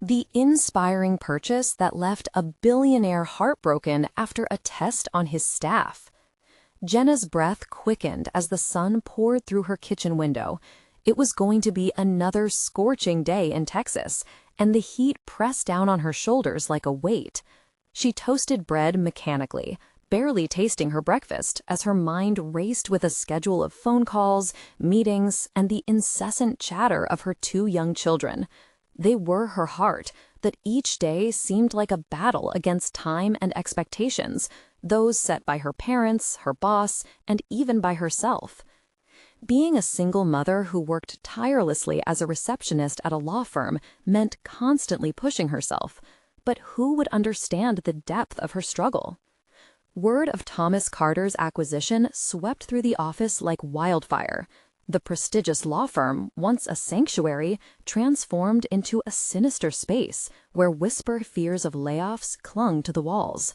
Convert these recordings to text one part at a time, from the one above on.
The inspiring purchase that left a billionaire heartbroken after a test on his staff. Jenna's breath quickened as the sun poured through her kitchen window. It was going to be another scorching day in Texas, and the heat pressed down on her shoulders like a weight. She toasted bread mechanically, barely tasting her breakfast as her mind raced with a schedule of phone calls, meetings, and the incessant chatter of her two young children. They were her heart, that each day seemed like a battle against time and expectations, those set by her parents, her boss, and even by herself. Being a single mother who worked tirelessly as a receptionist at a law firm meant constantly pushing herself. But who would understand the depth of her struggle? Word of Thomas Carter's acquisition swept through the office like wildfire. The prestigious law firm, once a sanctuary, transformed into a sinister space where whisper fears of layoffs clung to the walls.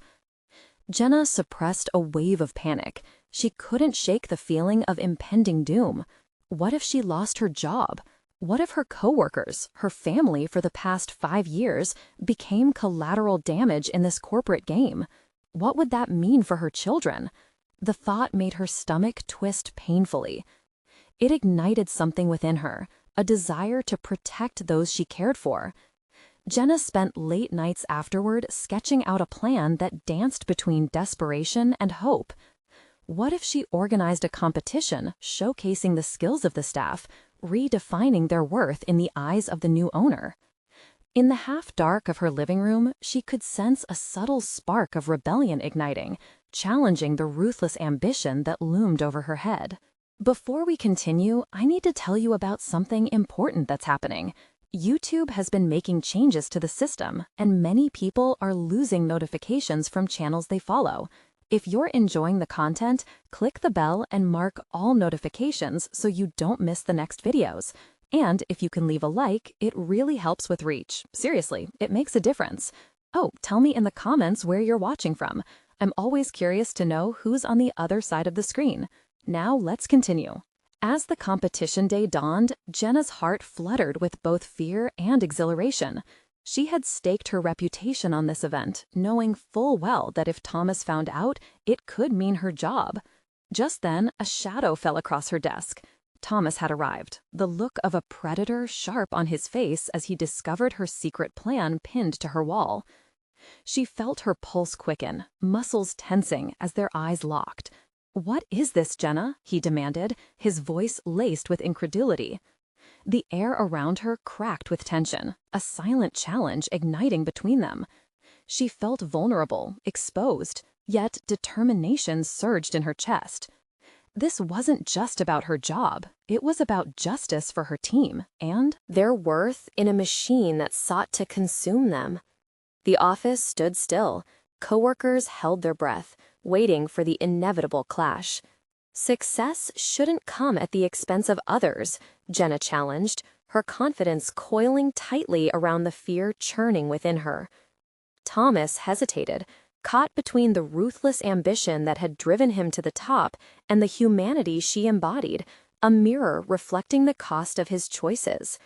Jenna suppressed a wave of panic. She couldn't shake the feeling of impending doom. What if she lost her job? What if her coworkers, her family for the past 5 years, became collateral damage in this corporate game? What would that mean for her children? The thought made her stomach twist painfully. It ignited something within her, a desire to protect those she cared for. Jenna spent late nights afterward sketching out a plan that danced between desperation and hope. What if she organized a competition showcasing the skills of the staff, redefining their worth in the eyes of the new owner? In the half-dark of her living room, she could sense a subtle spark of rebellion igniting, challenging the ruthless ambition that loomed over her head. Before we continue, I need to tell you about something important that's happening. YouTube has been making changes to the system, and many people are losing notifications from channels they follow. If you're enjoying the content, click the bell and mark all notifications so you don't miss the next videos. And if you can leave a like, it really helps with reach. Seriously, it makes a difference. Oh, tell me in the comments where you're watching from. I'm always curious to know who's on the other side of the screen. Now let's continue. As the competition day dawned, Jenna's heart fluttered with both fear and exhilaration. She had staked her reputation on this event, knowing full well that if Thomas found out, it could mean her job. Just then, a shadow fell across her desk. Thomas had arrived, the look of a predator sharp on his face as he discovered her secret plan pinned to her wall. She felt her pulse quicken, muscles tensing as their eyes locked. "What is this, Jenna?" he demanded, his voice laced with incredulity. The air around her cracked with tension, a silent challenge igniting between them. She felt vulnerable, exposed, yet determination surged in her chest. This wasn't just about her job. It was about justice for her team and their worth in a machine that sought to consume them. The office stood still. Coworkers held their breath, waiting for the inevitable clash. Success shouldn't come at the expense of others, Jenna challenged, her confidence coiling tightly around the fear churning within her. Thomas hesitated, caught between the ruthless ambition that had driven him to the top and the humanity she embodied, a mirror reflecting the cost of his choices.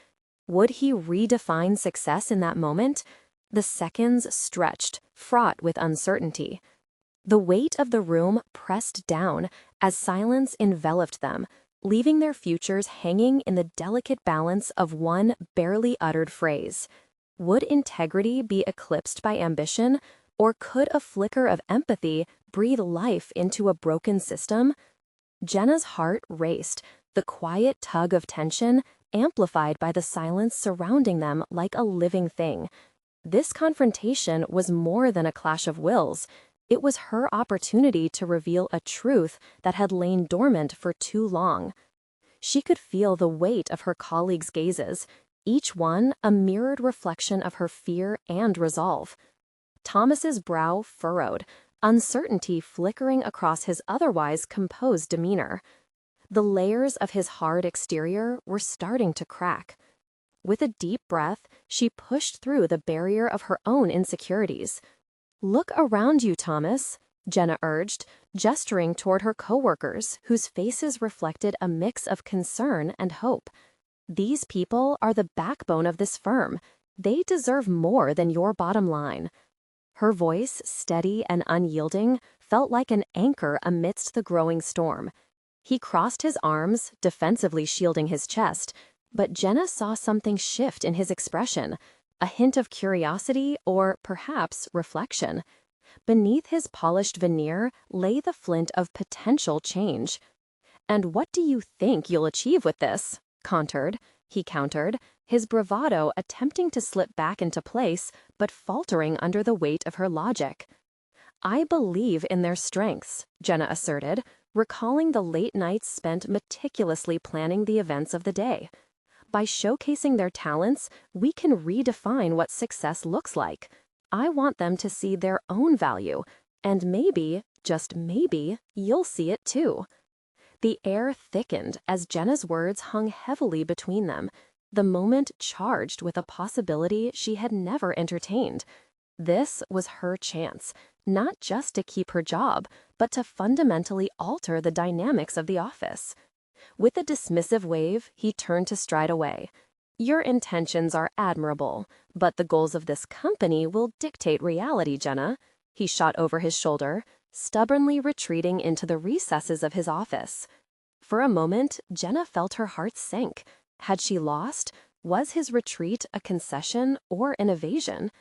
Would he redefine success in that moment? The seconds stretched, fraught with uncertainty. The weight of the room pressed down as silence enveloped them, leaving their futures hanging in the delicate balance of one barely uttered phrase. Would integrity be eclipsed by ambition, or could a flicker of empathy breathe life into a broken system? Jenna's heart raced, the quiet tug of tension amplified by the silence surrounding them like a living thing. This confrontation was more than a clash of wills. It was her opportunity to reveal a truth that had lain dormant for too long. She could feel the weight of her colleagues' gazes, each one a mirrored reflection of her fear and resolve. Thomas's brow furrowed, uncertainty flickering across his otherwise composed demeanor. The layers of his hard exterior were starting to crack. With a deep breath, she pushed through the barrier of her own insecurities. "Look around you, Thomas," Jenna urged, gesturing toward her coworkers, whose faces reflected a mix of concern and hope. "These people are the backbone of this firm. They deserve more than your bottom line." Her voice, steady and unyielding, felt like an anchor amidst the growing storm. He crossed his arms, defensively shielding his chest, but Jenna saw something shift in his expression, a hint of curiosity or, perhaps, reflection. Beneath his polished veneer lay the flint of potential change. "And what do you think you'll achieve with this?" he countered, his bravado attempting to slip back into place, but faltering under the weight of her logic. "I believe in their strengths," Jenna asserted, recalling the late nights spent meticulously planning the events of the day. "By showcasing their talents, we can redefine what success looks like. I want them to see their own value, and maybe, just maybe, you'll see it too." The air thickened as Jenna's words hung heavily between them, the moment charged with a possibility she had never entertained. This was her chance, not just to keep her job, but to fundamentally alter the dynamics of the office. With a dismissive wave, he turned to stride away. "Your intentions are admirable, but the goals of this company will dictate reality, Jenna," he shot over his shoulder, stubbornly retreating into the recesses of his office. For a moment, Jenna felt her heart sink. Had she lost? Was his retreat a concession or an evasion?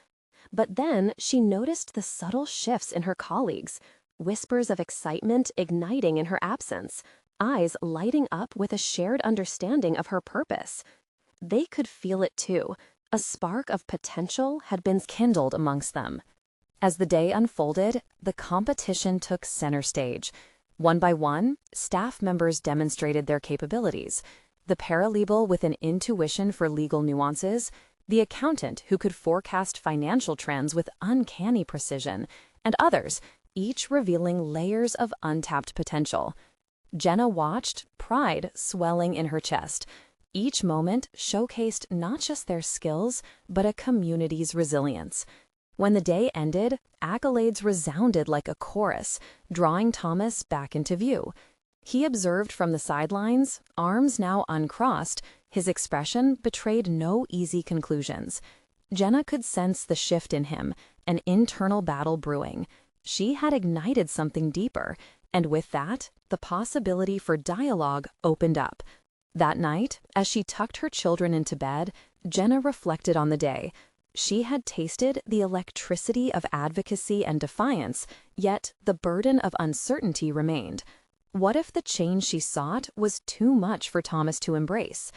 But then she noticed the subtle shifts in her colleagues, whispers of excitement igniting in her absence, eyes lighting up with a shared understanding of her purpose. They could feel it too. A spark of potential had been kindled amongst them. As the day unfolded, the competition took center stage. One by one, staff members demonstrated their capabilities. The paralegal with an intuition for legal nuances, the accountant who could forecast financial trends with uncanny precision, and others, each revealing layers of untapped potential. Jenna watched, pride swelling in her chest. Each moment showcased not just their skills, but a community's resilience. When the day ended, accolades resounded like a chorus, drawing Thomas back into view. He observed from the sidelines, arms now uncrossed, his expression betrayed no easy conclusions. Jenna could sense the shift in him, an internal battle brewing. She had ignited something deeper, and with that, the possibility for dialogue opened up. That night, as she tucked her children into bed, Jenna reflected on the day. She had tasted the electricity of advocacy and defiance, yet the burden of uncertainty remained. What if the change she sought was too much for Thomas to embrace?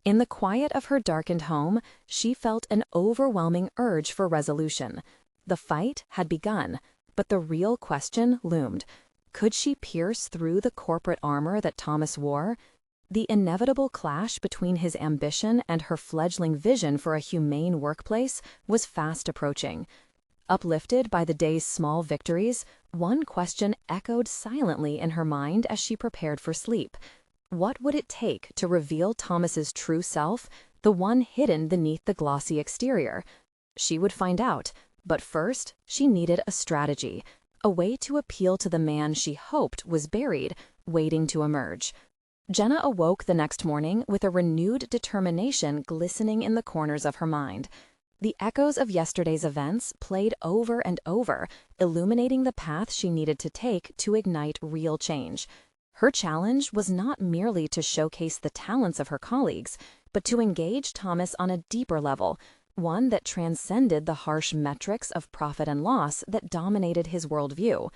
In the quiet of her darkened home, she felt an overwhelming urge for resolution. The fight had begun, but the real question loomed. Could she pierce through the corporate armor that Thomas wore? The inevitable clash between his ambition and her fledgling vision for a humane workplace was fast approaching. Uplifted by the day's small victories, one question echoed silently in her mind as she prepared for sleep. What would it take to reveal Thomas's true self, the one hidden beneath the glossy exterior? She would find out, but first she needed a strategy, a way to appeal to the man she hoped was buried, waiting to emerge. Jenna awoke the next morning with a renewed determination glistening in the corners of her mind. The echoes of yesterday's events played over and over, illuminating the path she needed to take to ignite real change. Her challenge was not merely to showcase the talents of her colleagues, but to engage Thomas on a deeper level, one that transcended the harsh metrics of profit and loss that dominated his worldview.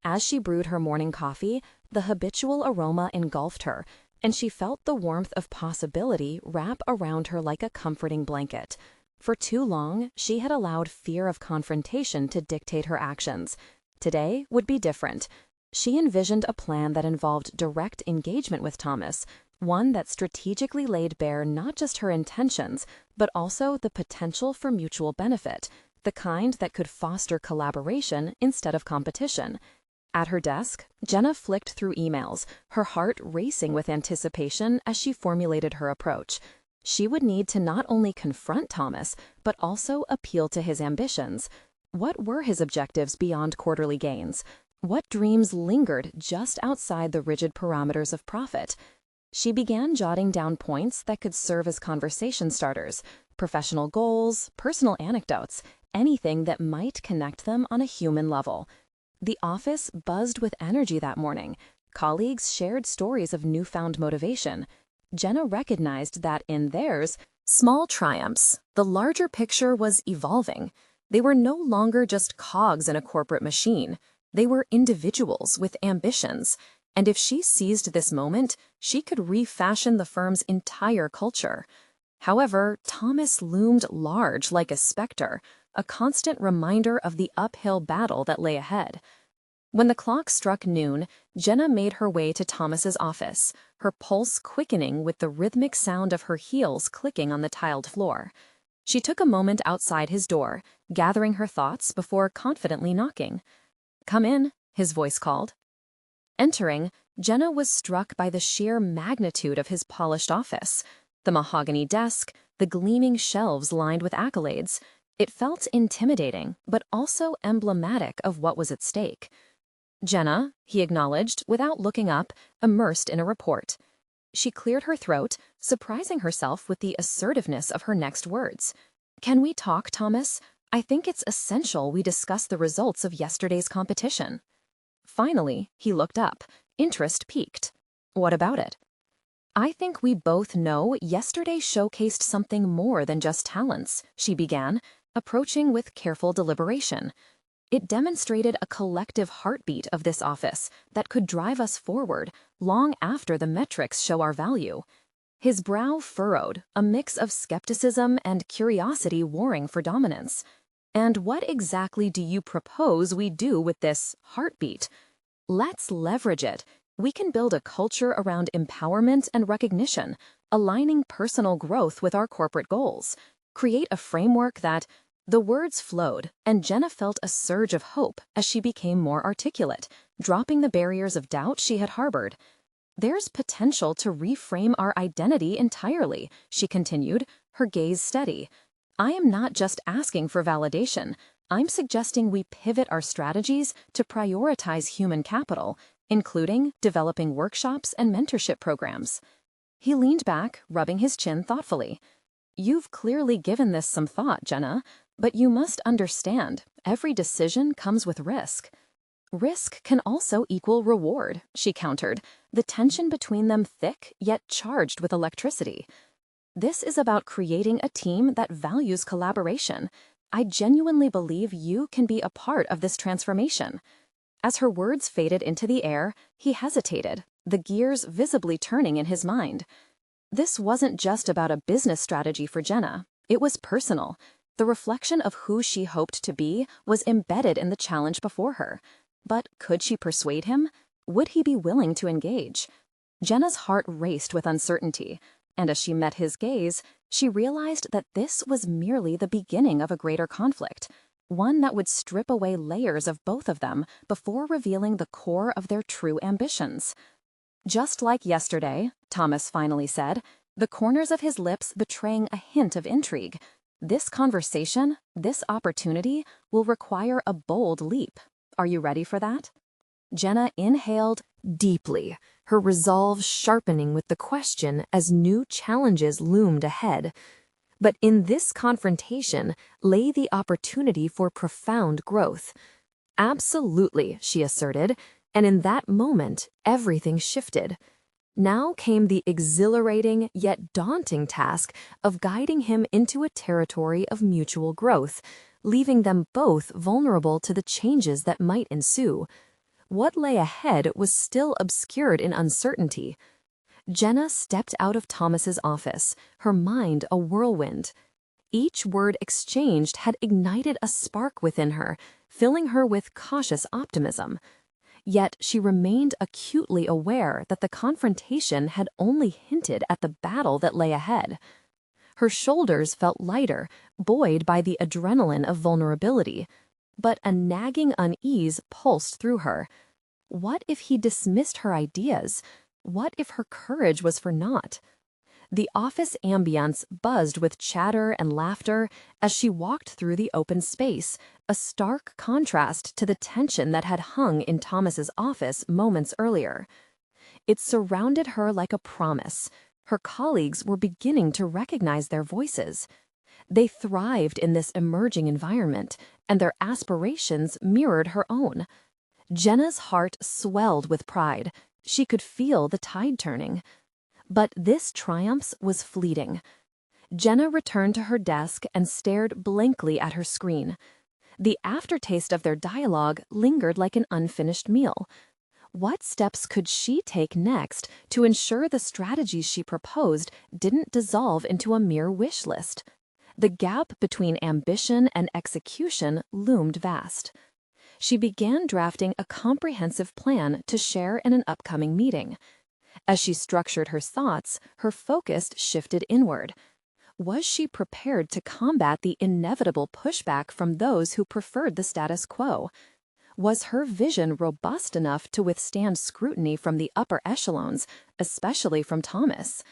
As she brewed her morning coffee, the habitual aroma engulfed her, and she felt the warmth of possibility wrap around her like a comforting blanket. For too long, she had allowed fear of confrontation to dictate her actions. Today would be different. She envisioned a plan that involved direct engagement with Thomas, one that strategically laid bare not just her intentions, but also the potential for mutual benefit, the kind that could foster collaboration instead of competition. At her desk, Jenna flicked through emails, her heart racing with anticipation as she formulated her approach. She would need to not only confront Thomas, but also appeal to his ambitions. What were his objectives beyond quarterly gains? What dreams lingered just outside the rigid parameters of profit? She began jotting down points that could serve as conversation starters, professional goals, personal anecdotes, anything that might connect them on a human level. The office buzzed with energy that morning. Colleagues shared stories of newfound motivation. Jenna recognized that in theirs, small triumphs, the larger picture was evolving. They were no longer just cogs in a corporate machine. They were individuals with ambitions. And if she seized this moment, she could refashion the firm's entire culture. However, Thomas loomed large like a specter, a constant reminder of the uphill battle that lay ahead. When the clock struck noon, Jenna made her way to Thomas's office, her pulse quickening with the rhythmic sound of her heels clicking on the tiled floor. She took a moment outside his door, gathering her thoughts before confidently knocking. "Come in," his voice called. Entering, Jenna was struck by the sheer magnitude of his polished office. The mahogany desk, the gleaming shelves lined with accolades. It felt intimidating, but also emblematic of what was at stake. "Jenna," he acknowledged, without looking up, immersed in a report. She cleared her throat, surprising herself with the assertiveness of her next words. "Can we talk, Thomas? I think it's essential we discuss the results of yesterday's competition." Finally, he looked up, interest piqued. "What about it?" "I think we both know yesterday showcased something more than just talents," she began, approaching with careful deliberation. "It demonstrated a collective heartbeat of this office that could drive us forward long after the metrics show our value." His brow furrowed, a mix of skepticism and curiosity warring for dominance. "And what exactly do you propose we do with this heartbeat?" "Let's leverage it. We can build a culture around empowerment and recognition, aligning personal growth with our corporate goals. Create a framework that—" The words flowed, and Jenna felt a surge of hope as she became more articulate, dropping the barriers of doubt she had harbored. "There's potential to reframe our identity entirely," she continued, her gaze steady. "I am not just asking for validation. I'm suggesting we pivot our strategies to prioritize human capital, including developing workshops and mentorship programs." He leaned back, rubbing his chin thoughtfully. "You've clearly given this some thought, Jenna, but you must understand, every decision comes with risk." "Risk can also equal reward," she countered, the tension between them thick yet charged with electricity. "This is about creating a team that values collaboration. I genuinely believe you can be a part of this transformation." As her words faded into the air, he hesitated, the gears visibly turning in his mind. This wasn't just about a business strategy for Jenna. It was personal. The reflection of who she hoped to be was embedded in the challenge before her. But could she persuade him? Would he be willing to engage? Jenna's heart raced with uncertainty, and as she met his gaze, she realized that this was merely the beginning of a greater conflict, one that would strip away layers of both of them before revealing the core of their true ambitions. "Just like yesterday," Thomas finally said, the corners of his lips betraying a hint of intrigue. "This conversation, this opportunity, will require a bold leap. Are you ready for that?" Jenna inhaled deeply, her resolve sharpening with the question as new challenges loomed ahead. But in this confrontation lay the opportunity for profound growth. "Absolutely," she asserted, and in that moment, everything shifted. Now came the exhilarating yet daunting task of guiding him into a territory of mutual growth, leaving them both vulnerable to the changes that might ensue. What lay ahead was still obscured in uncertainty. Jenna stepped out of Thomas's office, her mind a whirlwind. Each word exchanged had ignited a spark within her, filling her with cautious optimism. Yet she remained acutely aware that the confrontation had only hinted at the battle that lay ahead. Her shoulders felt lighter, buoyed by the adrenaline of vulnerability, but a nagging unease pulsed through her. What if he dismissed her ideas? What if her courage was for naught? The office ambience buzzed with chatter and laughter as she walked through the open space, a stark contrast to the tension that had hung in Thomas's office moments earlier. It surrounded her like a promise. Her colleagues were beginning to recognize their voices. They thrived in this emerging environment, and their aspirations mirrored her own. Jenna's heart swelled with pride. She could feel the tide turning. But this triumph was fleeting. Jenna returned to her desk and stared blankly at her screen. The aftertaste of their dialogue lingered like an unfinished meal. What steps could she take next to ensure the strategies she proposed didn't dissolve into a mere wish list? The gap between ambition and execution loomed vast. She began drafting a comprehensive plan to share in an upcoming meeting. As she structured her thoughts, her focus shifted inward. Was she prepared to combat the inevitable pushback from those who preferred the status quo? Was her vision robust enough to withstand scrutiny from the upper echelons, especially from Thomas?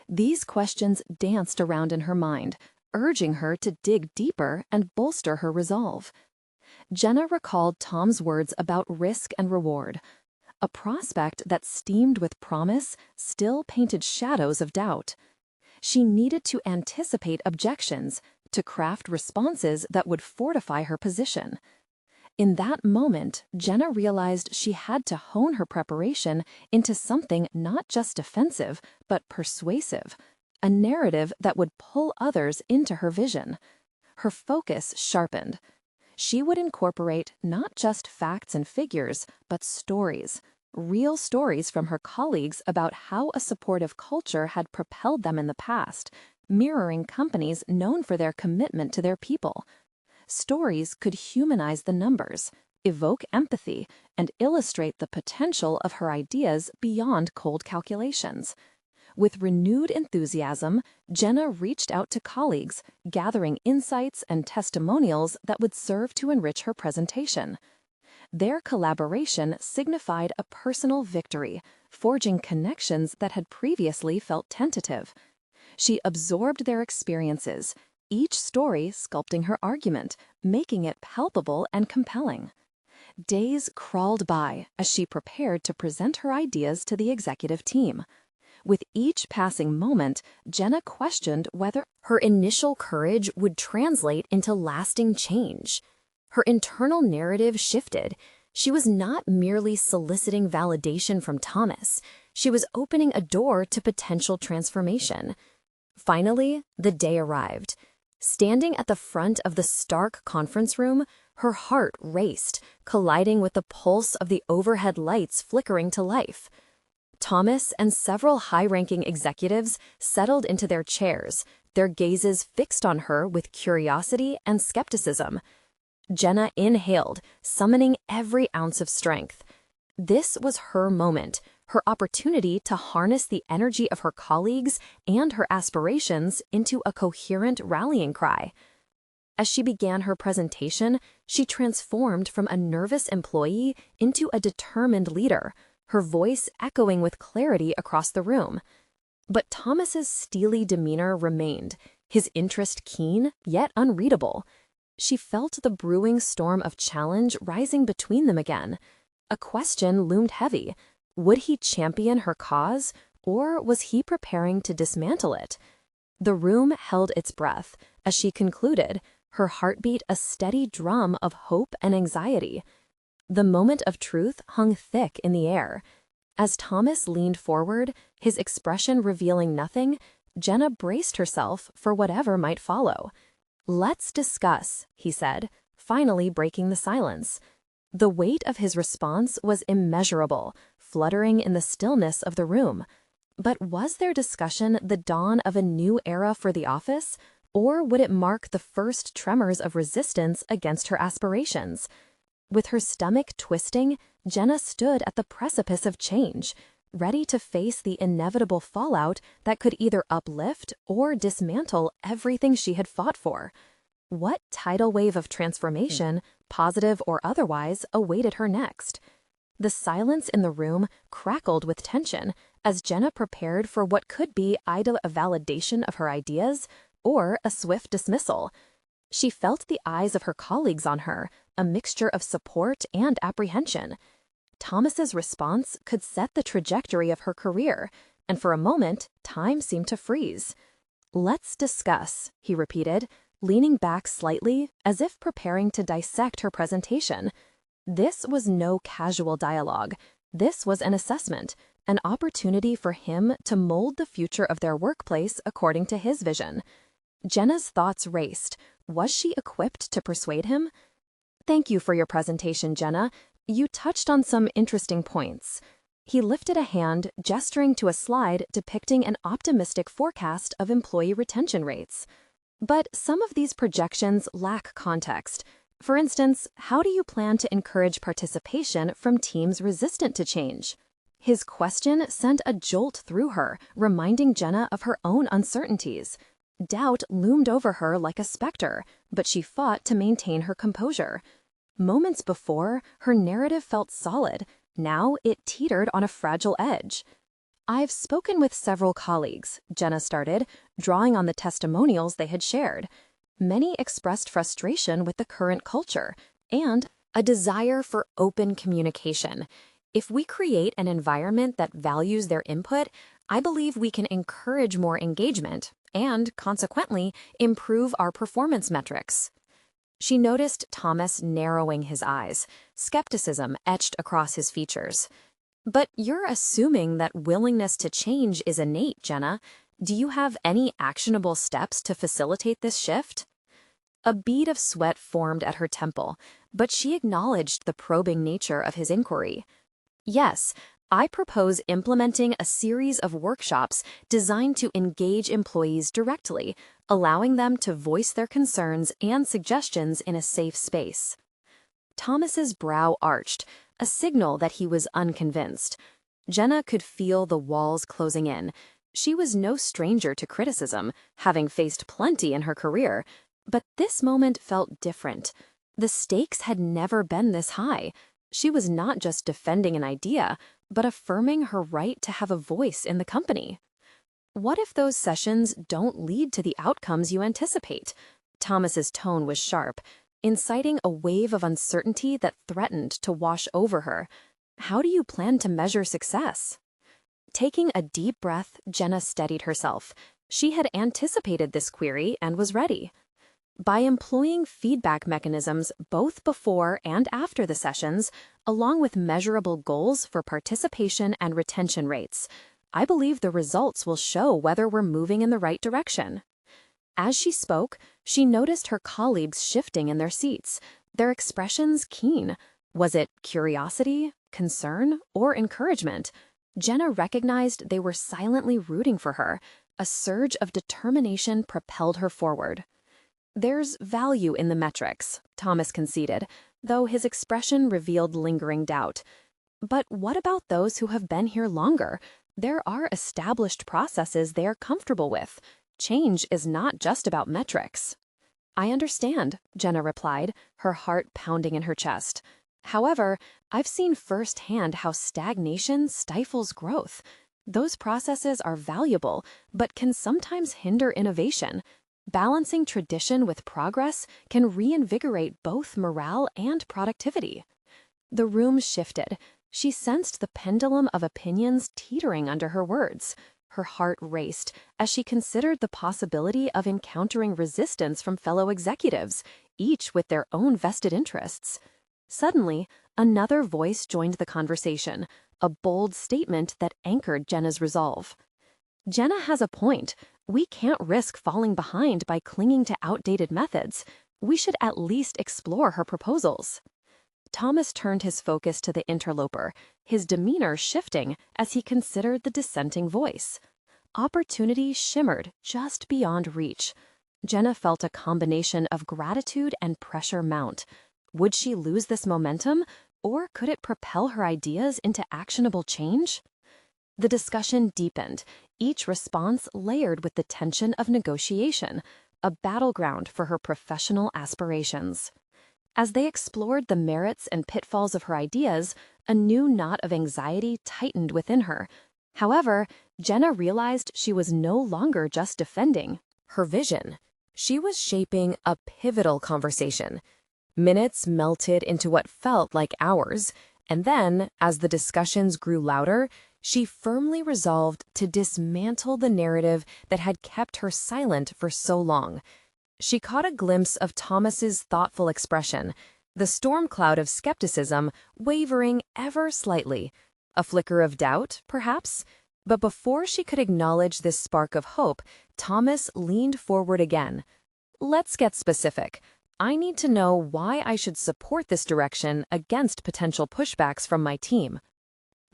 These questions danced around in her mind, urging her to dig deeper and bolster her resolve. Jenna recalled Tom's words about risk and reward. A prospect that steamed with promise still painted shadows of doubt. She needed to anticipate objections, to craft responses that would fortify her position. In that moment, Jenna realized she had to hone her preparation into something not just defensive, but persuasive, a narrative that would pull others into her vision. Her focus sharpened. She would incorporate not just facts and figures, but stories. Real stories from her colleagues about how a supportive culture had propelled them in the past, mirroring companies known for their commitment to their people. Stories could humanize the numbers, evoke empathy, and illustrate the potential of her ideas beyond cold calculations. With renewed enthusiasm, Jenna reached out to colleagues, gathering insights and testimonials that would serve to enrich her presentation. Their collaboration signified a personal victory, forging connections that had previously felt tentative. She absorbed their experiences, each story sculpting her argument, making it palpable and compelling. Days crawled by as she prepared to present her ideas to the executive team. With each passing moment, Jenna questioned whether her initial courage would translate into lasting change. Her internal narrative shifted. She was not merely soliciting validation from Thomas. She was opening a door to potential transformation. Finally, the day arrived. Standing at the front of the stark conference room, her heart raced, colliding with the pulse of the overhead lights flickering to life. Thomas and several high-ranking executives settled into their chairs, their gazes fixed on her with curiosity and skepticism. Jenna inhaled, summoning every ounce of strength. This was her moment, her opportunity to harness the energy of her colleagues and her aspirations into a coherent rallying cry. As she began her presentation, she transformed from a nervous employee into a determined leader, her voice echoing with clarity across the room. But Thomas's steely demeanor remained, his interest keen yet unreadable. She felt the brewing storm of challenge rising between them again. A question loomed heavy. Would he champion her cause, or was he preparing to dismantle it? The room held its breath as she concluded, her heartbeat a steady drum of hope and anxiety. The moment of truth hung thick in the air. As Thomas leaned forward, his expression revealing nothing, Jenna braced herself for whatever might follow. "Let's discuss," he said, finally breaking the silence. The weight of his response was immeasurable, fluttering in the stillness of the room. But was their discussion the dawn of a new era for the office, or would it mark the first tremors of resistance against her aspirations? With her stomach twisting, Jenna stood at the precipice of change, ready to face the inevitable fallout that could either uplift or dismantle everything she had fought for. What tidal wave of transformation, positive or otherwise, awaited her next? The silence in the room crackled with tension as Jenna prepared for what could be either a validation of her ideas or a swift dismissal. She felt the eyes of her colleagues on her, a mixture of support and apprehension. Thomas's response could set the trajectory of her career, and for a moment, time seemed to freeze. "Let's discuss," he repeated, leaning back slightly as if preparing to dissect her presentation. This was no casual dialogue. This was an assessment, an opportunity for him to mold the future of their workplace according to his vision. Jenna's thoughts raced. Was she equipped to persuade him? "Thank you for your presentation, Jenna. You touched on some interesting points." He lifted a hand, gesturing to a slide depicting an optimistic forecast of employee retention rates. "But some of these projections lack context. For instance, how do you plan to encourage participation from teams resistant to change?" His question sent a jolt through her, reminding Jenna of her own uncertainties. Doubt loomed over her like a specter, but she fought to maintain her composure. Moments before, her narrative felt solid. Now it teetered on a fragile edge. "I've spoken with several colleagues," Jenna started, drawing on the testimonials they had shared. Many expressed frustration with the current culture and a desire for open communication. If we create an environment that values their input, I believe we can encourage more engagement and, consequently, improve our performance metrics. She noticed Thomas narrowing his eyes, skepticism etched across his features. "But you're assuming that willingness to change is innate, Jenna. Do you have any actionable steps to facilitate this shift?" A bead of sweat formed at her temple, but she acknowledged the probing nature of his inquiry. "Yes, I propose implementing a series of workshops designed to engage employees directly, allowing them to voice their concerns and suggestions in a safe space." Thomas's brow arched, a signal that he was unconvinced. Jenna could feel the walls closing in. She was no stranger to criticism, having faced plenty in her career, but this moment felt different. The stakes had never been this high. She was not just defending an idea, but affirming her right to have a voice in the company. "What if those sessions don't lead to the outcomes you anticipate?" Thomas's tone was sharp, inciting a wave of uncertainty that threatened to wash over her. "How do you plan to measure success?" Taking a deep breath, Jenna steadied herself. She had anticipated this query and was ready. "By employing feedback mechanisms both before and after the sessions, along with measurable goals for participation and retention rates, I believe the results will show whether we're moving in the right direction." As she spoke, she noticed her colleagues shifting in their seats, their expressions keen. Was it curiosity, concern, or encouragement? Jenna recognized they were silently rooting for her. A surge of determination propelled her forward. "There's value in the metrics," Thomas conceded, though his expression revealed lingering doubt. "But what about those who have been here longer? There are established processes they are comfortable with. Change is not just about metrics." "I understand," Jenna replied, her heart pounding in her chest. "However, I've seen firsthand how stagnation stifles growth. Those processes are valuable, but can sometimes hinder innovation. Balancing tradition with progress can reinvigorate both morale and productivity." The room shifted. She sensed the pendulum of opinions teetering under her words. Her heart raced as she considered the possibility of encountering resistance from fellow executives, each with their own vested interests. Suddenly, another voice joined the conversation, a bold statement that anchored Jenna's resolve. "Jenna has a point. We can't risk falling behind by clinging to outdated methods. We should at least explore her proposals." Thomas turned his focus to the interloper, his demeanor shifting as he considered the dissenting voice. Opportunity shimmered just beyond reach. Jenna felt a combination of gratitude and pressure mount. Would she lose this momentum, or could it propel her ideas into actionable change? The discussion deepened, each response layered with the tension of negotiation, a battleground for her professional aspirations. As they explored the merits and pitfalls of her ideas, a new knot of anxiety tightened within her. However, Jenna realized she was no longer just defending her vision. She was shaping a pivotal conversation. Minutes melted into what felt like hours, and then, as the discussions grew louder, she firmly resolved to dismantle the narrative that had kept her silent for so long. She caught a glimpse of Thomas's thoughtful expression, the storm cloud of skepticism wavering ever slightly. A flicker of doubt, perhaps? But before she could acknowledge this spark of hope, Thomas leaned forward again. Let's get specific. I need to know why I should support this direction against potential pushbacks from my team.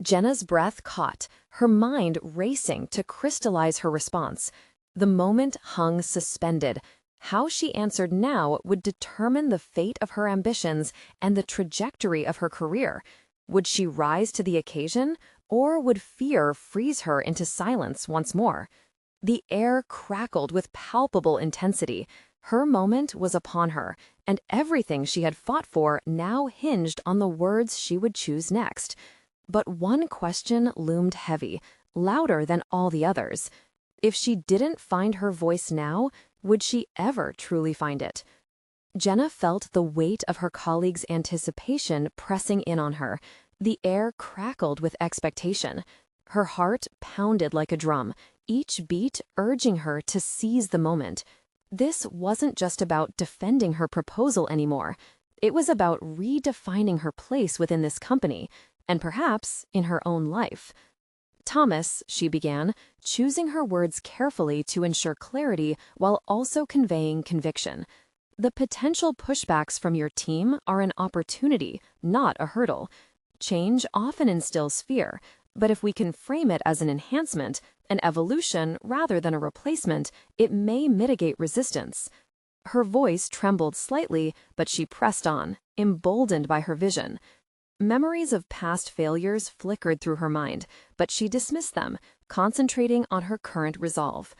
Jenna's breath caught, her mind racing to crystallize her response. The moment hung suspended. How she answered now would determine the fate of her ambitions and the trajectory of her career. Would she rise to the occasion, or would fear freeze her into silence once more? The air crackled with palpable intensity. Her moment was upon her, and everything she had fought for now hinged on the words she would choose next. But one question loomed heavy, louder than all the others. If she didn't find her voice now, would she ever truly find it? Jenna felt the weight of her colleagues' anticipation pressing in on her. The air crackled with expectation. Her heart pounded like a drum, each beat urging her to seize the moment. This wasn't just about defending her proposal anymore. It was about redefining her place within this company, and perhaps in her own life. Thomas, she began, choosing her words carefully to ensure clarity while also conveying conviction. The potential pushbacks from your team are an opportunity, not a hurdle. Change often instills fear, but if we can frame it as an enhancement, an evolution rather than a replacement, it may mitigate resistance. Her voice trembled slightly, but she pressed on, emboldened by her vision. Memories of past failures flickered through her mind, but she dismissed them, concentrating on her current resolve.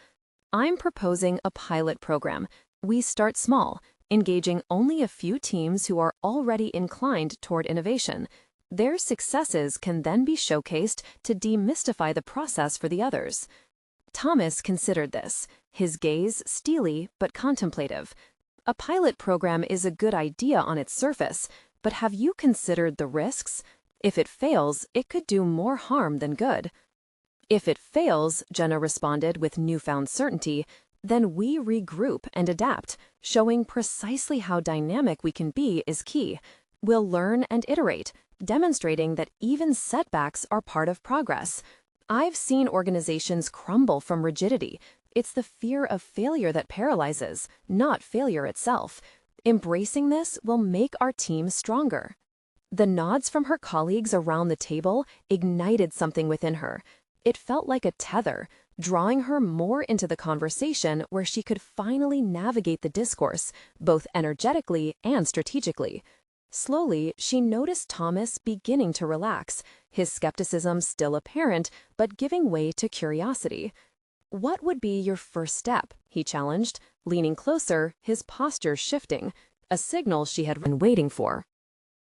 I'm proposing a pilot program. We start small, engaging only a few teams who are already inclined toward innovation. Their successes can then be showcased to demystify the process for the others. Thomas considered this, his gaze steely but contemplative. A pilot program is a good idea on its surface, but have you considered the risks? If it fails, it could do more harm than good. If it fails, Jenna responded with newfound certainty, then we regroup and adapt, showing precisely how dynamic we can be is key. We'll learn and iterate, demonstrating that even setbacks are part of progress. I've seen organizations crumble from rigidity. It's the fear of failure that paralyzes, not failure itself. Embracing this will make our team stronger. The nods from her colleagues around the table ignited something within her. It felt like a tether, drawing her more into the conversation where she could finally navigate the discourse, both energetically and strategically. Slowly, she noticed Thomas beginning to relax, his skepticism still apparent, but giving way to curiosity. What would be your first step? He challenged, leaning closer, his posture shifting, a signal she had been waiting for.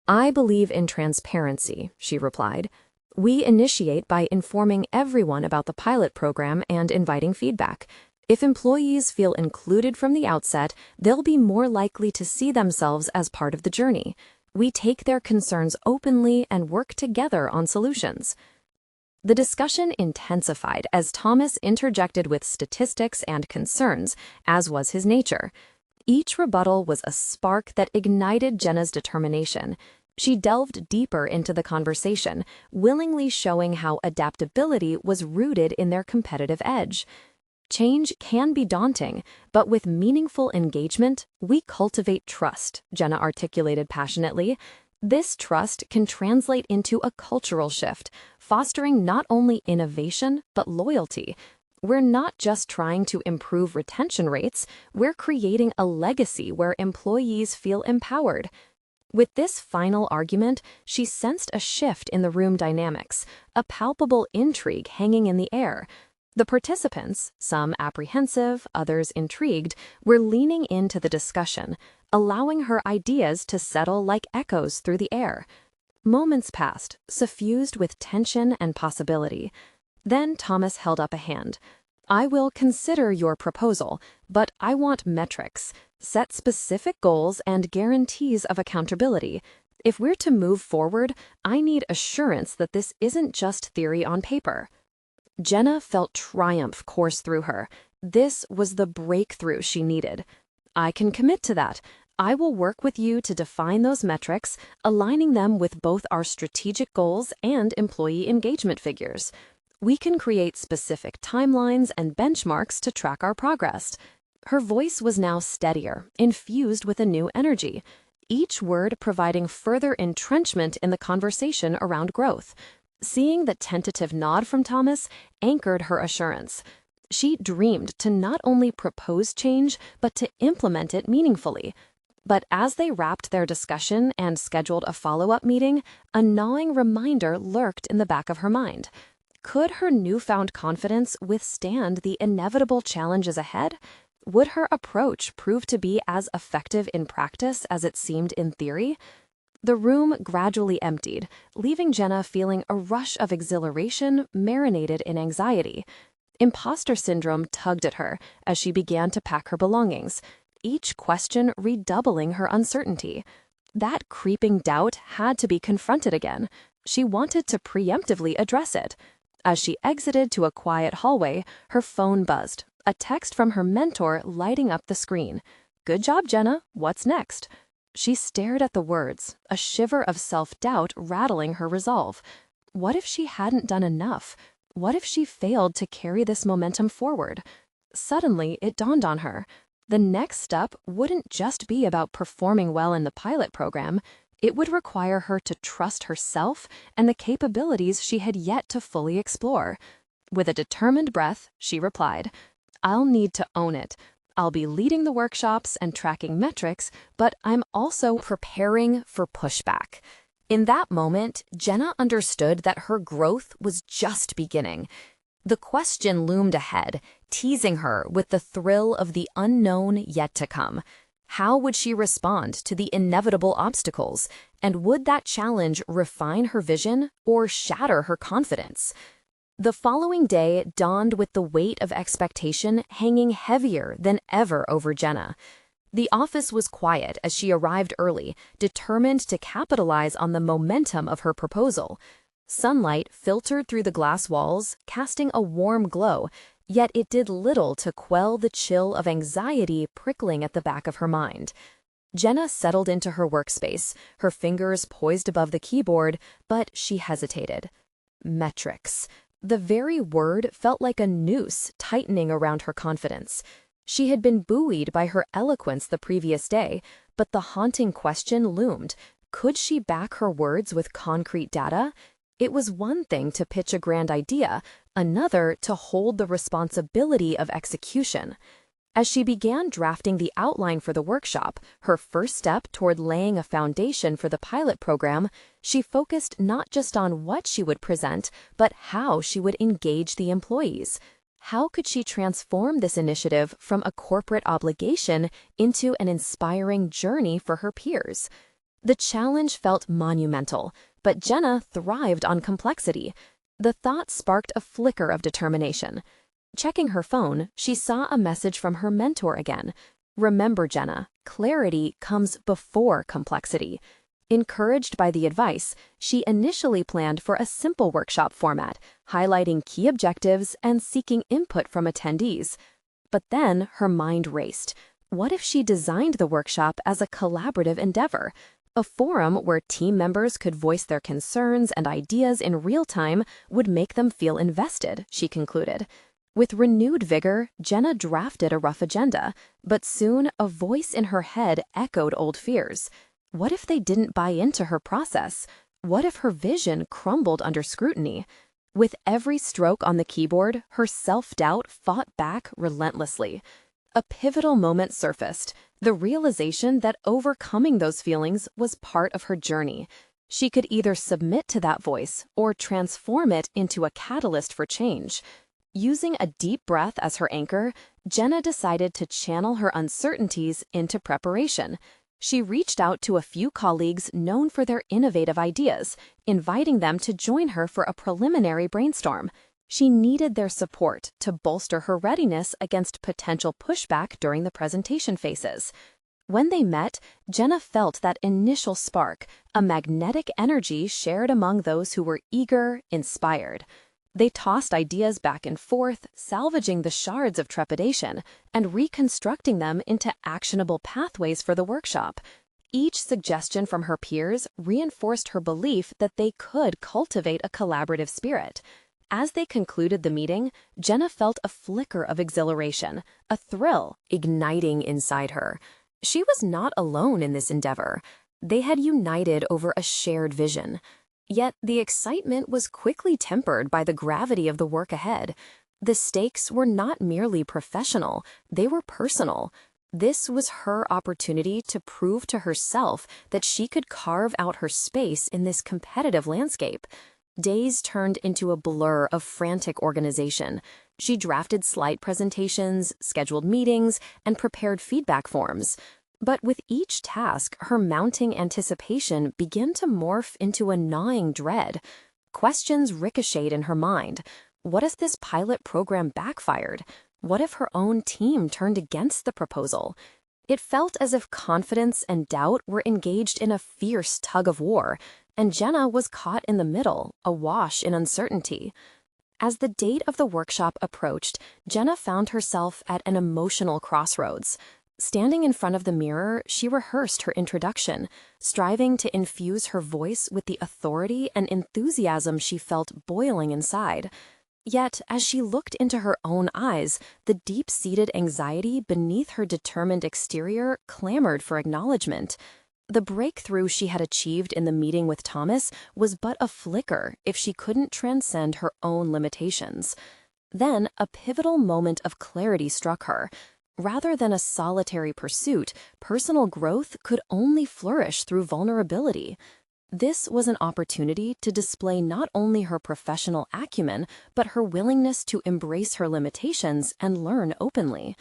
I believe in transparency, she replied. We initiate by informing everyone about the pilot program and inviting feedback. If employees feel included from the outset, they'll be more likely to see themselves as part of the journey. We take their concerns openly and work together on solutions. The discussion intensified as Thomas interjected with statistics and concerns, as was his nature. Each rebuttal was a spark that ignited Jenna's determination. She delved deeper into the conversation, willingly showing how adaptability was rooted in their competitive edge. Change can be daunting, but with meaningful engagement, we cultivate trust, Jenna articulated passionately. This trust can translate into a cultural shift, fostering not only innovation, but loyalty. We're not just trying to improve retention rates, we're creating a legacy where employees feel empowered. With this final argument, she sensed a shift in the room dynamics, a palpable intrigue hanging in the air. The participants, some apprehensive, others intrigued, were leaning into the discussion, allowing her ideas to settle like echoes through the air. Moments passed, suffused with tension and possibility. Then Thomas held up a hand. I will consider your proposal, but I want metrics. Set specific goals and guarantees of accountability. If we're to move forward, I need assurance that this isn't just theory on paper. Jenna felt triumph course through her. This was the breakthrough she needed. I can commit to that. I will work with you to define those metrics, aligning them with both our strategic goals and employee engagement figures. We can create specific timelines and benchmarks to track our progress. Her voice was now steadier, infused with a new energy, each word providing further entrenchment in the conversation around growth. Seeing the tentative nod from Thomas anchored her assurance. She dreamed to not only propose change, but to implement it meaningfully. But as they wrapped their discussion and scheduled a follow-up meeting, a gnawing reminder lurked in the back of her mind. Could her newfound confidence withstand the inevitable challenges ahead? Would her approach prove to be as effective in practice as it seemed in theory? The room gradually emptied, leaving Jenna feeling a rush of exhilaration marinated in anxiety. Imposter syndrome tugged at her as she began to pack her belongings, each question redoubling her uncertainty. That creeping doubt had to be confronted again. She wanted to preemptively address it. As she exited to a quiet hallway, her phone buzzed, a text from her mentor lighting up the screen. "Good job, Jenna. What's next?" She stared at the words, a shiver of self-doubt rattling her resolve. What if she hadn't done enough? What if she failed to carry this momentum forward? Suddenly, it dawned on her. The next step wouldn't just be about performing well in the pilot program. It would require her to trust herself and the capabilities she had yet to fully explore. With a determined breath, she replied, "I'll need to own it. I'll be leading the workshops and tracking metrics, but I'm also preparing for pushback." In that moment, Jenna understood that her growth was just beginning. The question loomed ahead, teasing her with the thrill of the unknown yet to come. How would she respond to the inevitable obstacles, and would that challenge refine her vision or shatter her confidence? The following day dawned with the weight of expectation hanging heavier than ever over Jenna. The office was quiet as she arrived early, determined to capitalize on the momentum of her proposal. Sunlight filtered through the glass walls, casting a warm glow, yet it did little to quell the chill of anxiety prickling at the back of her mind. Jenna settled into her workspace, her fingers poised above the keyboard, but she hesitated. Metrics. The very word felt like a noose tightening around her confidence. She had been buoyed by her eloquence the previous day, but the haunting question loomed. Could she back her words with concrete data? It was one thing to pitch a grand idea, another to hold the responsibility of execution. As she began drafting the outline for the workshop, her first step toward laying a foundation for the pilot program, she focused not just on what she would present, but how she would engage the employees. How could she transform this initiative from a corporate obligation into an inspiring journey for her peers? The challenge felt monumental, but Jenna thrived on complexity. The thought sparked a flicker of determination. Checking her phone, she saw a message from her mentor again. "Remember, Jenna, clarity comes before complexity." Encouraged by the advice, she initially planned for a simple workshop format, highlighting key objectives and seeking input from attendees. But then her mind raced. What if she designed the workshop as a collaborative endeavor? A forum where team members could voice their concerns and ideas in real time would make them feel invested, she concluded. With renewed vigor, Jenna drafted a rough agenda, but soon a voice in her head echoed old fears. What if they didn't buy into her process? What if her vision crumbled under scrutiny? With every stroke on the keyboard, her self-doubt fought back relentlessly. A pivotal moment surfaced, the realization that overcoming those feelings was part of her journey. She could either submit to that voice or transform it into a catalyst for change. Using a deep breath as her anchor, Jenna decided to channel her uncertainties into preparation. She reached out to a few colleagues known for their innovative ideas, inviting them to join her for a preliminary brainstorm. She needed their support to bolster her readiness against potential pushback during the presentation phases. When they met, Jenna felt that initial spark, a magnetic energy shared among those who were eager, inspired. They tossed ideas back and forth, salvaging the shards of trepidation and reconstructing them into actionable pathways for the workshop. Each suggestion from her peers reinforced her belief that they could cultivate a collaborative spirit. As they concluded the meeting, Jenna felt a flicker of exhilaration, a thrill igniting inside her. She was not alone in this endeavor. They had united over a shared vision. Yet the excitement was quickly tempered by the gravity of the work ahead. The stakes were not merely professional, they were personal. This was her opportunity to prove to herself that she could carve out her space in this competitive landscape. Days turned into a blur of frantic organization. She drafted slide presentations, scheduled meetings, and prepared feedback forms. But with each task, her mounting anticipation began to morph into a gnawing dread. Questions ricocheted in her mind. What if this pilot program backfired? What if her own team turned against the proposal? It felt as if confidence and doubt were engaged in a fierce tug of war, and Jenna was caught in the middle, awash in uncertainty. As the date of the workshop approached, Jenna found herself at an emotional crossroads. Standing in front of the mirror, she rehearsed her introduction, striving to infuse her voice with the authority and enthusiasm she felt boiling inside. Yet, as she looked into her own eyes, the deep-seated anxiety beneath her determined exterior clamored for acknowledgement. The breakthrough she had achieved in the meeting with Thomas was but a flicker if she couldn't transcend her own limitations. Then, a pivotal moment of clarity struck her. Rather than a solitary pursuit, personal growth could only flourish through vulnerability. This was an opportunity to display not only her professional acumen, but her willingness to embrace her limitations and learn openly.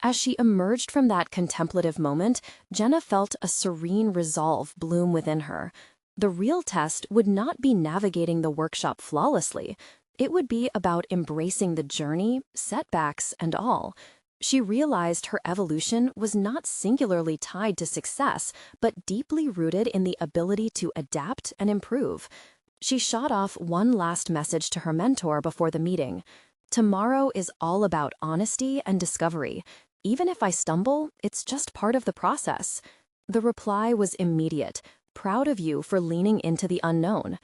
As she emerged from that contemplative moment, Jenna felt a serene resolve bloom within her. The real test would not be navigating the workshop flawlessly. It would be about embracing the journey, setbacks, and all. She realized her evolution was not singularly tied to success, but deeply rooted in the ability to adapt and improve. She shot off one last message to her mentor before the meeting. Tomorrow is all about honesty and discovery. Even if I stumble, it's just part of the process. The reply was immediate. Proud of you for leaning into the unknown.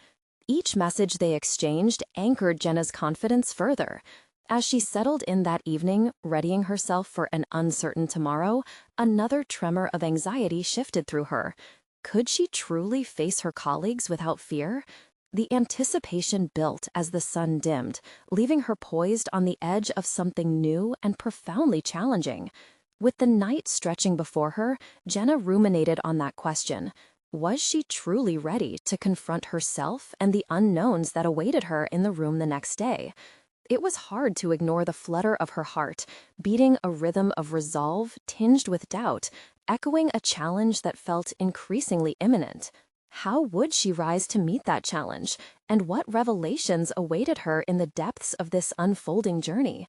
Each message they exchanged anchored Jenna's confidence further. As she settled in that evening, readying herself for an uncertain tomorrow, another tremor of anxiety shifted through her. Could she truly face her colleagues without fear? The anticipation built as the sun dimmed, leaving her poised on the edge of something new and profoundly challenging. With the night stretching before her, Jenna ruminated on that question. Was she truly ready to confront herself and the unknowns that awaited her in the room the next day? It was hard to ignore the flutter of her heart, beating a rhythm of resolve tinged with doubt, echoing a challenge that felt increasingly imminent. How would she rise to meet that challenge, and what revelations awaited her in the depths of this unfolding journey?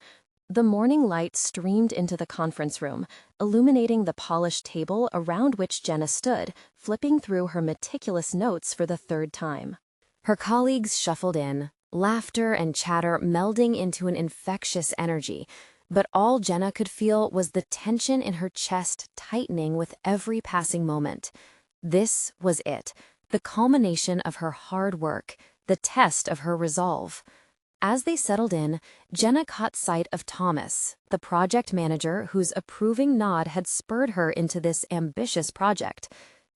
The morning light streamed into the conference room, illuminating the polished table around which Jenna stood, flipping through her meticulous notes for the third time. Her colleagues shuffled in, laughter and chatter melding into an infectious energy, but all Jenna could feel was the tension in her chest tightening with every passing moment. This was it, the culmination of her hard work, the test of her resolve. As they settled in, Jenna caught sight of Thomas, the project manager whose approving nod had spurred her into this ambitious project.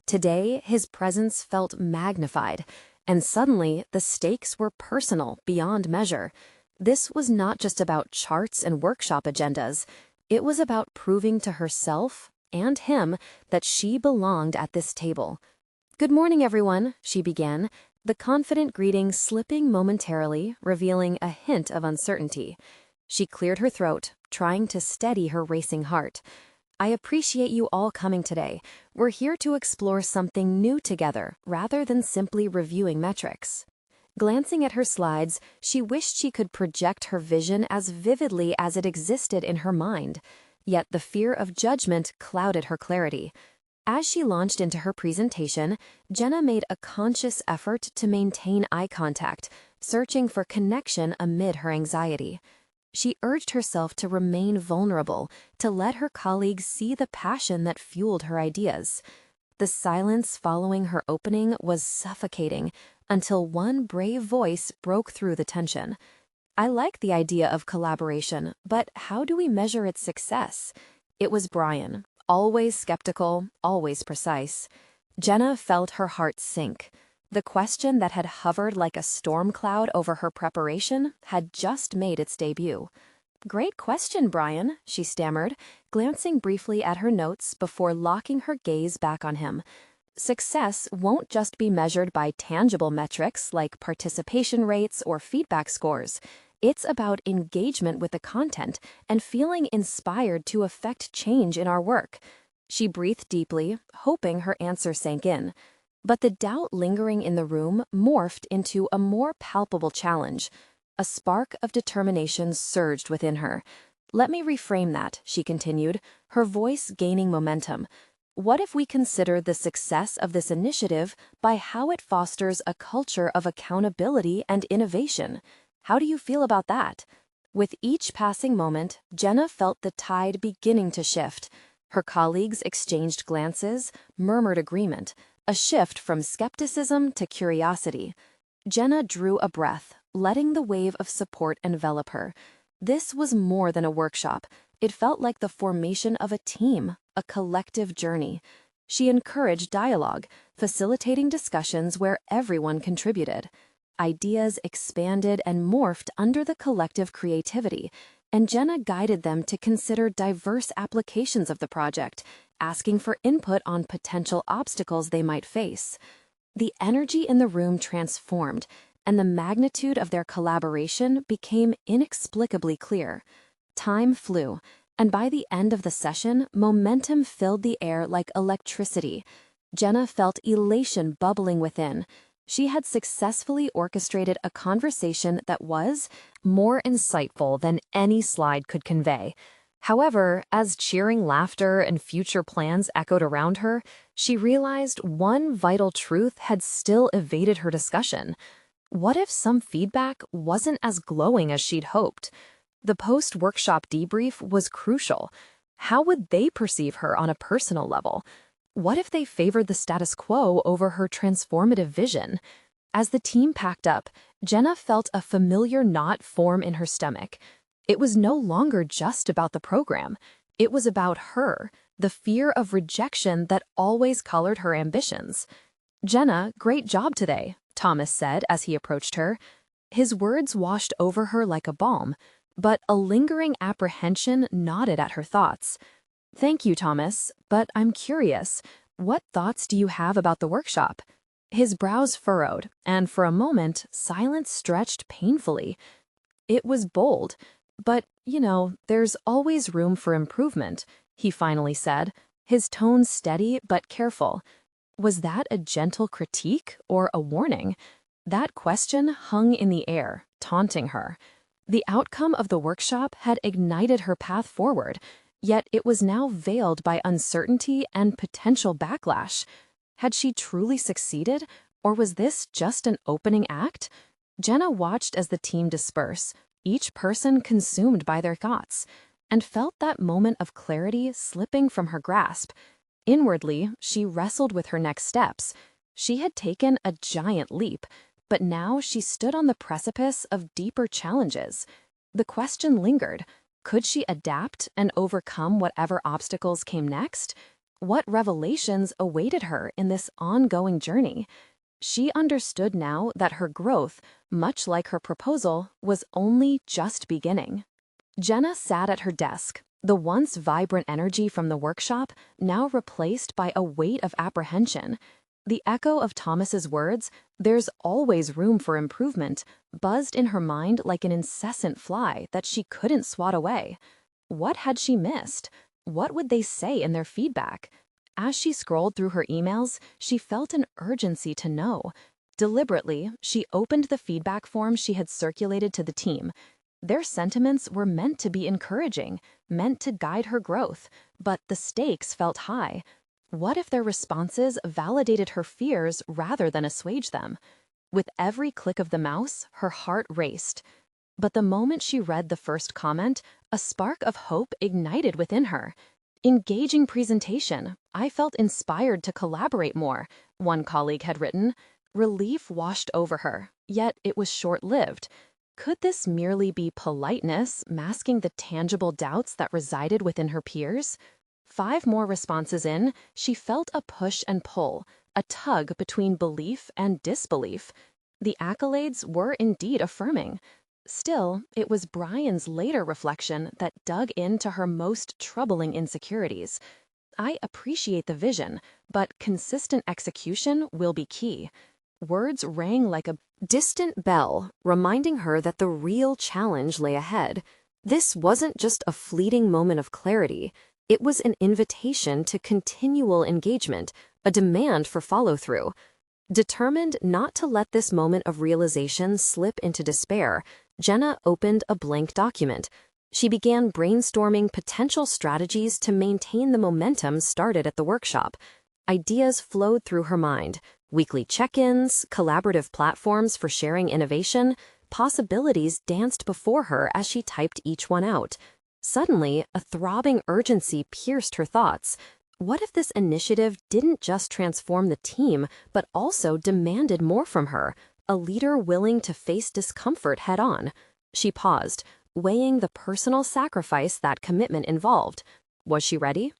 Today, his presence felt magnified, and suddenly the stakes were personal beyond measure. This was not just about charts and workshop agendas. It was about proving to herself and him that she belonged at this table. "Good morning, everyone," she began, the confident greeting slipping momentarily, revealing a hint of uncertainty. She cleared her throat, trying to steady her racing heart. "I appreciate you all coming today. We're here to explore something new together, rather than simply reviewing metrics." Glancing at her slides, she wished she could project her vision as vividly as it existed in her mind. Yet the fear of judgment clouded her clarity. As she launched into her presentation, Jenna made a conscious effort to maintain eye contact, searching for connection amid her anxiety. She urged herself to remain vulnerable, to let her colleagues see the passion that fueled her ideas. The silence following her opening was suffocating until one brave voice broke through the tension. "I like the idea of collaboration, but how do we measure its success?" It was Brian, always skeptical, always precise. Jenna felt her heart sink. The question that had hovered like a storm cloud over her preparation had just made its debut. "Great question, Brian," she stammered, glancing briefly at her notes before locking her gaze back on him. "Success won't just be measured by tangible metrics like participation rates or feedback scores. It's about engagement with the content and feeling inspired to affect change in our work." She breathed deeply, hoping her answer sank in. But the doubt lingering in the room morphed into a more palpable challenge. A spark of determination surged within her. "Let me reframe that," she continued, her voice gaining momentum. "What if we consider the success of this initiative by how it fosters a culture of accountability and innovation? How do you feel about that?" With each passing moment, Jenna felt the tide beginning to shift. Her colleagues exchanged glances, murmured agreement, a shift from skepticism to curiosity. Jenna drew a breath, letting the wave of support envelop her. This was more than a workshop. It felt like the formation of a team, a collective journey. She encouraged dialogue, facilitating discussions where everyone contributed. Ideas expanded and morphed under the collective creativity, and Jenna guided them to consider diverse applications of the project, asking for input on potential obstacles they might face. The energy in the room transformed, and the magnitude of their collaboration became inexplicably clear. Time flew, and by the end of the session, momentum filled the air like electricity. Jenna felt elation bubbling within. She had successfully orchestrated a conversation that was more insightful than any slide could convey. However, as cheering laughter and future plans echoed around her, she realized one vital truth had still evaded her discussion. What if some feedback wasn't as glowing as she'd hoped? The post-workshop debrief was crucial. How would they perceive her on a personal level? What if they favored the status quo over her transformative vision? As the team packed up, Jenna felt a familiar knot form in her stomach. It was no longer just about the program. It was about her, the fear of rejection that always colored her ambitions. "Jenna, great job today," Thomas said as he approached her. His words washed over her like a balm, but a lingering apprehension gnawed at her thoughts. "Thank you, Thomas, but I'm curious. What thoughts do you have about the workshop?" His brows furrowed, and for a moment, silence stretched painfully. "It was bold, but, there's always room for improvement," he finally said, his tone steady but careful. Was that a gentle critique or a warning? That question hung in the air, taunting her. The outcome of the workshop had ignited her path forward, yet it was now veiled by uncertainty and potential backlash. Had she truly succeeded, or was this just an opening act? Jenna watched as the team dispersed, each person consumed by their thoughts, and felt that moment of clarity slipping from her grasp. Inwardly, she wrestled with her next steps. She had taken a giant leap, but now she stood on the precipice of deeper challenges. The question lingered. Could she adapt and overcome whatever obstacles came next? What revelations awaited her in this ongoing journey? She understood now that her growth, much like her proposal, was only just beginning. Jenna sat at her desk, the once vibrant energy from the workshop now replaced by a weight of apprehension. The echo of Thomas's words, "There's always room for improvement," buzzed in her mind like an incessant fly that she couldn't swat away. What had she missed? What would they say in their feedback? As she scrolled through her emails, she felt an urgency to know. Deliberately, she opened the feedback form she had circulated to the team. Their sentiments were meant to be encouraging, meant to guide her growth, but the stakes felt high. What if their responses validated her fears rather than assuage them? With every click of the mouse, her heart raced. But the moment she read the first comment, a spark of hope ignited within her. "Engaging presentation. I felt inspired to collaborate more," one colleague had written. Relief washed over her, yet it was short-lived. Could this merely be politeness, masking the tangible doubts that resided within her peers? 5 more responses in, she felt a push and pull, a tug between belief and disbelief. The accolades were indeed affirming. Still, it was Brian's later reflection that dug into her most troubling insecurities. "I appreciate the vision, but consistent execution will be key." Words rang like a distant bell, reminding her that the real challenge lay ahead. This wasn't just a fleeting moment of clarity. It was an invitation to continual engagement, a demand for follow-through. Determined not to let this moment of realization slip into despair, Jenna opened a blank document. She began brainstorming potential strategies to maintain the momentum started at the workshop. Ideas flowed through her mind. Weekly check-ins, collaborative platforms for sharing innovation, possibilities danced before her as she typed each one out. Suddenly, a throbbing urgency pierced her thoughts. What if this initiative didn't just transform the team, but also demanded more from her, a leader willing to face discomfort head-on? She paused, weighing the personal sacrifice that commitment involved. Was she ready?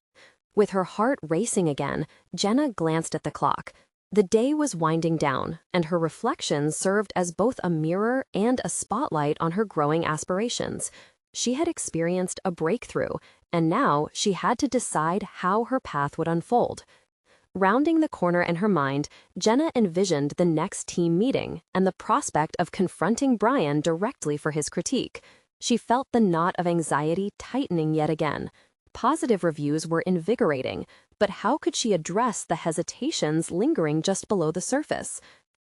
With her heart racing again, Jenna glanced at the clock. The day was winding down, and her reflections served as both a mirror and a spotlight on her growing aspirations. She had experienced a breakthrough, and now she had to decide how her path would unfold. Rounding the corner in her mind, Jenna envisioned the next team meeting and the prospect of confronting Brian directly for his critique. She felt the knot of anxiety tightening yet again. Positive reviews were invigorating, but how could she address the hesitations lingering just below the surface?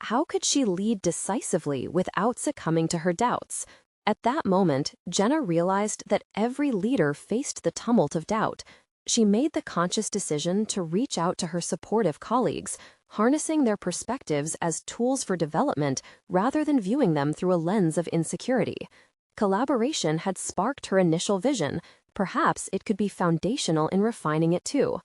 How could she lead decisively without succumbing to her doubts? At that moment, Jenna realized that every leader faced the tumult of doubt. She made the conscious decision to reach out to her supportive colleagues, harnessing their perspectives as tools for development rather than viewing them through a lens of insecurity. Collaboration had sparked her initial vision. Perhaps it could be foundational in refining it too.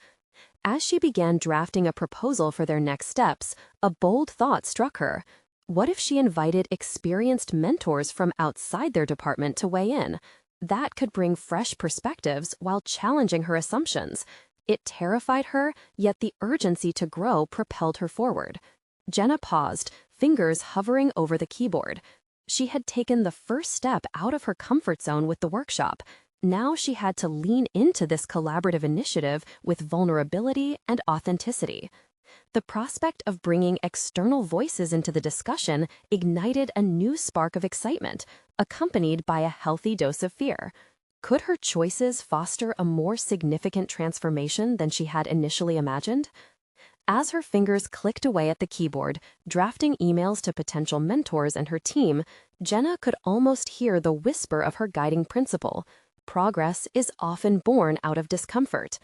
As she began drafting a proposal for their next steps, a bold thought struck her. What if she invited experienced mentors from outside their department to weigh in? That could bring fresh perspectives while challenging her assumptions. It terrified her, yet the urgency to grow propelled her forward. Jenna paused, fingers hovering over the keyboard. She had taken the first step out of her comfort zone with the workshop. Now she had to lean into this collaborative initiative with vulnerability and authenticity. The prospect of bringing external voices into the discussion ignited a new spark of excitement, accompanied by a healthy dose of fear. Could her choices foster a more significant transformation than she had initially imagined? As her fingers clicked away at the keyboard, drafting emails to potential mentors and her team, Jenna could almost hear the whisper of her guiding principle. Progress is often born out of discomfort.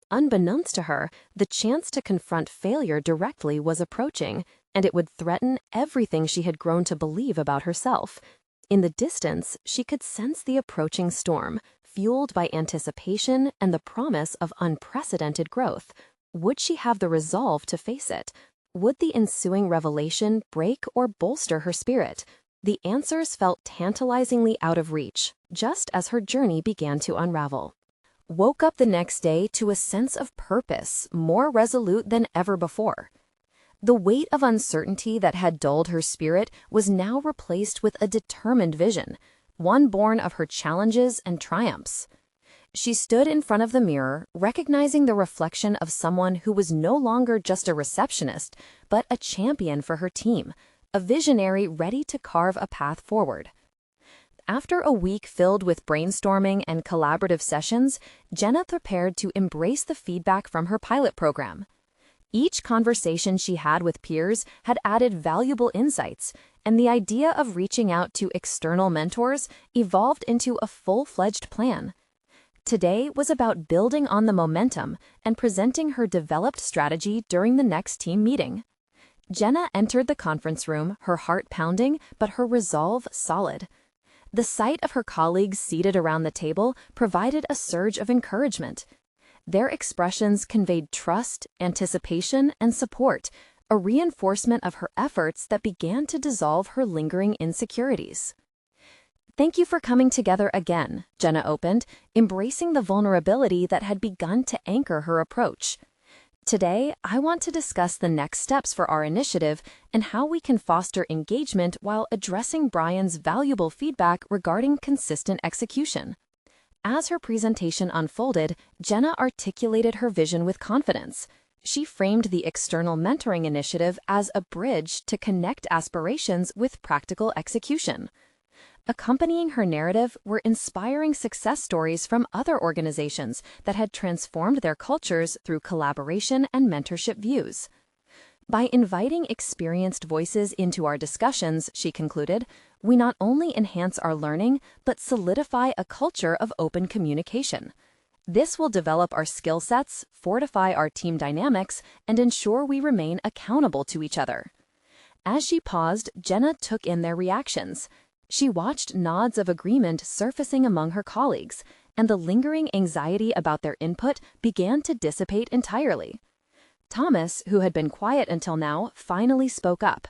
Unbeknownst to her, the chance to confront failure directly was approaching, and it would threaten everything she had grown to believe about herself. In the distance, she could sense the approaching storm, fueled by anticipation and the promise of unprecedented growth. Would she have the resolve to face it? Would the ensuing revelation break or bolster her spirit? The answers felt tantalizingly out of reach, just as her journey began to unravel. Woke up the next day to a sense of purpose, more resolute than ever before. The weight of uncertainty that had dulled her spirit was now replaced with a determined vision, one born of her challenges and triumphs. She stood in front of the mirror, recognizing the reflection of someone who was no longer just a receptionist, but a champion for her team, a visionary ready to carve a path forward. After a week filled with brainstorming and collaborative sessions, Jenna prepared to embrace the feedback from her pilot program. Each conversation she had with peers had added valuable insights, and the idea of reaching out to external mentors evolved into a full-fledged plan. Today was about building on the momentum and presenting her developed strategy during the next team meeting. Jenna entered the conference room, her heart pounding, but her resolve solid. The sight of her colleagues seated around the table provided a surge of encouragement. Their expressions conveyed trust, anticipation, and support, a reinforcement of her efforts that began to dissolve her lingering insecurities. "Thank you for coming together again," Jenna opened, embracing the vulnerability that had begun to anchor her approach. "Today, I want to discuss the next steps for our initiative and how we can foster engagement while addressing Brian's valuable feedback regarding consistent execution." As her presentation unfolded, Jenna articulated her vision with confidence. She framed the external mentoring initiative as a bridge to connect aspirations with practical execution. Accompanying her narrative were inspiring success stories from other organizations that had transformed their cultures through collaboration and mentorship views. By inviting experienced voices into our discussions, she concluded, we not only enhance our learning, but solidify a culture of open communication. This will develop our skill sets, fortify our team dynamics, and ensure we remain accountable to each other. As she paused, Jenna took in their reactions. She watched nods of agreement surfacing among her colleagues, and the lingering anxiety about their input began to dissipate entirely. Thomas, who had been quiet until now, finally spoke up.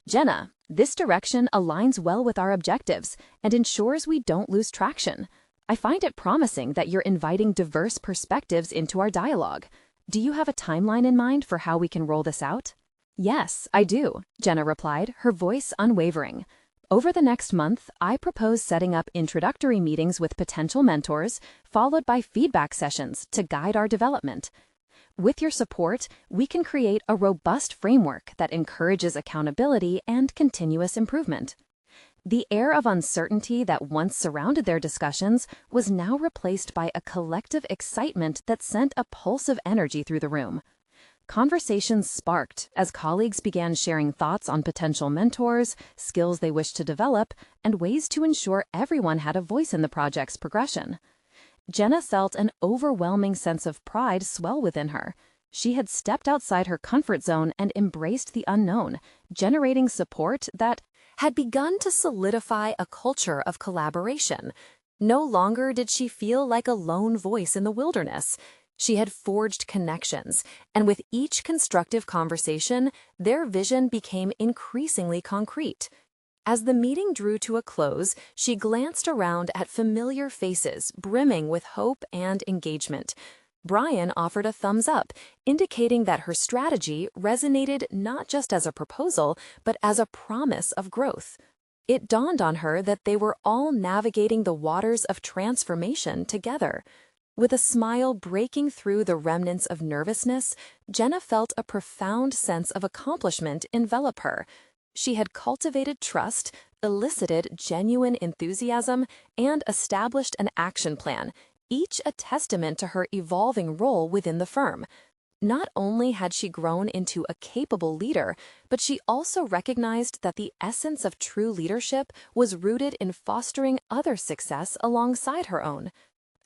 "Jenna, this direction aligns well with our objectives and ensures we don't lose traction. I find it promising that you're inviting diverse perspectives into our dialogue. Do you have a timeline in mind for how we can roll this out?" "Yes, I do," Jenna replied, her voice unwavering. "Over the next month, I propose setting up introductory meetings with potential mentors, followed by feedback sessions to guide our development. With your support, we can create a robust framework that encourages accountability and continuous improvement." The air of uncertainty that once surrounded their discussions was now replaced by a collective excitement that sent a pulse of energy through the room. Conversations sparked as colleagues began sharing thoughts on potential mentors, skills they wished to develop, and ways to ensure everyone had a voice in the project's progression. Jenna felt an overwhelming sense of pride swell within her. She had stepped outside her comfort zone and embraced the unknown, generating support that had begun to solidify a culture of collaboration. No longer did she feel like a lone voice in the wilderness. She had forged connections, and with each constructive conversation, their vision became increasingly concrete. As the meeting drew to a close, she glanced around at familiar faces brimming with hope and engagement. Brian offered a thumbs up, indicating that her strategy resonated not just as a proposal, but as a promise of growth. It dawned on her that they were all navigating the waters of transformation together. With a smile breaking through the remnants of nervousness, Jenna felt a profound sense of accomplishment envelop her. She had cultivated trust, elicited genuine enthusiasm, and established an action plan, each a testament to her evolving role within the firm. Not only had she grown into a capable leader, but she also recognized that the essence of true leadership was rooted in fostering other success alongside her own.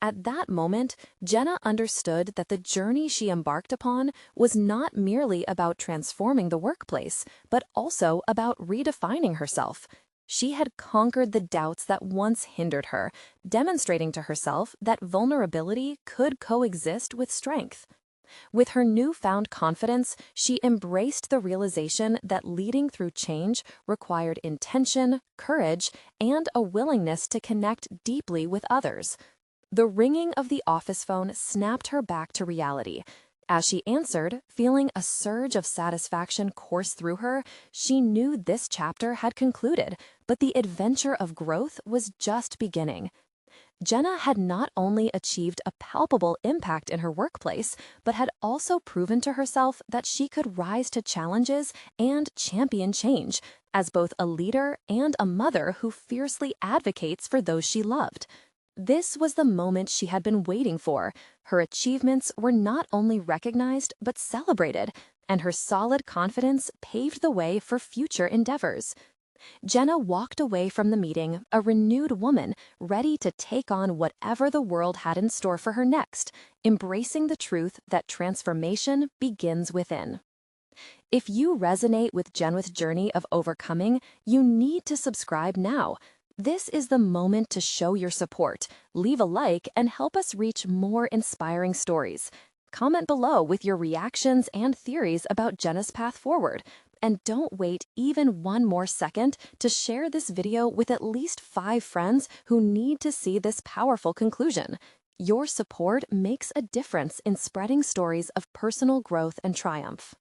At that moment, Jenna understood that the journey she embarked upon was not merely about transforming the workplace, but also about redefining herself. She had conquered the doubts that once hindered her, demonstrating to herself that vulnerability could coexist with strength. With her newfound confidence, she embraced the realization that leading through change required intention, courage, and a willingness to connect deeply with others. The ringing of the office phone snapped her back to reality. As she answered, feeling a surge of satisfaction course through her, she knew this chapter had concluded, but the adventure of growth was just beginning. Jenna had not only achieved a palpable impact in her workplace, but had also proven to herself that she could rise to challenges and champion change, as both a leader and a mother who fiercely advocates for those she loved. This was the moment she had been waiting for. Her achievements were not only recognized, but celebrated, and her solid confidence paved the way for future endeavors. Jenna walked away from the meeting, a renewed woman, ready to take on whatever the world had in store for her next, embracing the truth that transformation begins within. If you resonate with Jenna's journey of overcoming, you need to subscribe now. This is the moment to show your support, leave a like, and help us reach more inspiring stories. Comment below with your reactions and theories about Jenna's path forward. And don't wait even one more second to share this video with at least 5 friends who need to see this powerful conclusion. Your support makes a difference in spreading stories of personal growth and triumph.